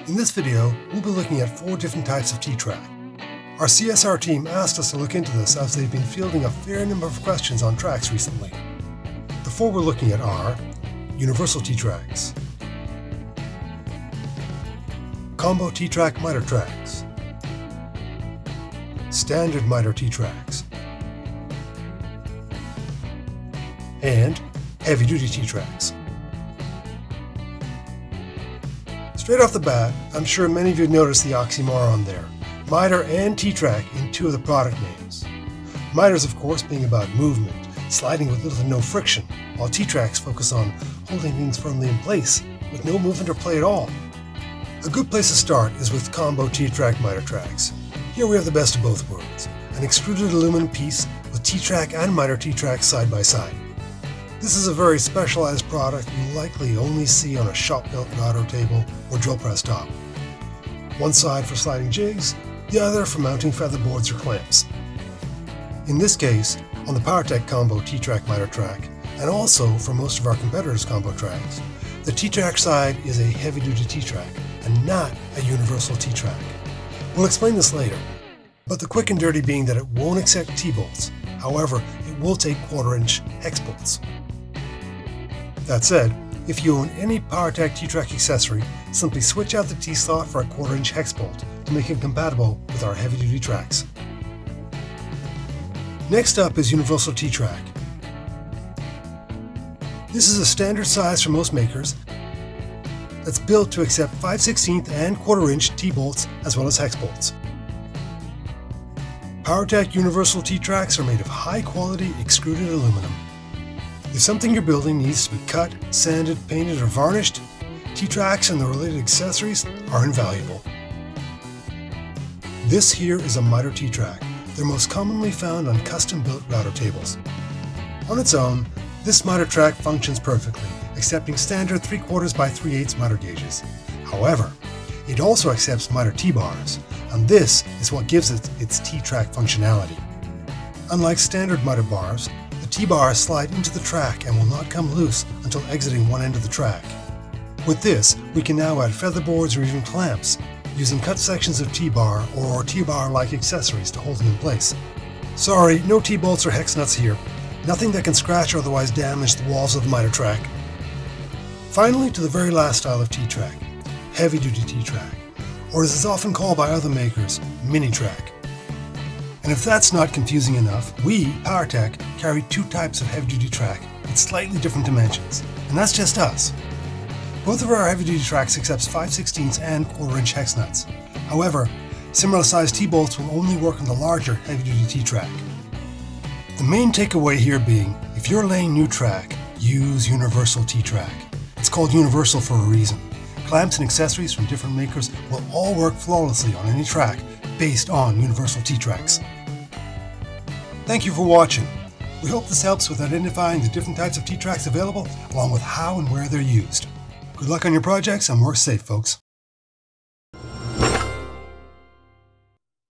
In this video, we'll be looking at 4 different types of T-track. Our CSR team asked us to look into this as they've been fielding a fair number of questions on tracks recently. The 4 we're looking at are universal T-tracks, combo T-track miter tracks, standard miter T-tracks, and heavy-duty T-tracks. Straight off the bat, I'm sure many of you noticed the oxymoron there, miter and T-track in 2 of the product names. Miters, of course, being about movement, sliding with little to no friction, while T-tracks focus on holding things firmly in place with no movement or play at all. A good place to start is with combo T-track miter tracks. Here we have the best of both worlds, an extruded aluminum piece with T-track and miter T-track side by side. This is a very specialized product you'll likely only see on a shop-built router table or drill press top. One side for sliding jigs, the other for mounting feather boards or clamps. In this case, on the POWERTEC combo T-track miter track, and also for most of our competitors' combo tracks, the T-track side is a heavy-duty T-track and not a universal T-track. We'll explain this later, but the quick and dirty being that it won't accept T-bolts. However, it will take 1/4-inch hex bolts. That said, if you own any POWERTEC T-track accessory, simply switch out the T-slot for a 1/4-inch hex bolt to make it compatible with our heavy-duty tracks. Next up is universal T-track. This is a standard size for most makers that's built to accept 5/16 and 1/4-inch T-bolts as well as hex bolts. POWERTEC universal T-tracks are made of high-quality extruded aluminum. If something you're building needs to be cut, sanded, painted, or varnished, T-tracks and the related accessories are invaluable. This here is a miter T-track. They're most commonly found on custom-built router tables. On its own, this miter track functions perfectly, accepting standard 3/4 by 3/8 miter gauges. However, it also accepts miter T-bars, and this is what gives it its T-track functionality. Unlike standard miter bars, the T-bars slide into the track and will not come loose until exiting one end of the track. With this, we can now add feather boards or even clamps, using cut sections of T-bar or T-bar-like accessories to hold them in place. Sorry, no T-bolts or hex nuts here. Nothing that can scratch or otherwise damage the walls of the miter track. Finally, to the very last style of T-track, heavy-duty T-track, or as it's often called by other makers, mini-track. And if that's not confusing enough, we, POWERTEC, carry 2 types of heavy-duty track with slightly different dimensions, and that's just us. Both of our heavy-duty tracks accepts 5/16 and 1/4-inch hex nuts. However, similar-sized T-bolts will only work on the larger heavy-duty T-track. The main takeaway here being, if you're laying new track, use universal T-track. It's called universal for a reason. Clamps and accessories from different makers will all work flawlessly on any track based on universal T-tracks. Thank you for watching. We hope this helps with identifying the different types of T-tracks available, along with how and where they're used. Good luck on your projects and work safe, folks.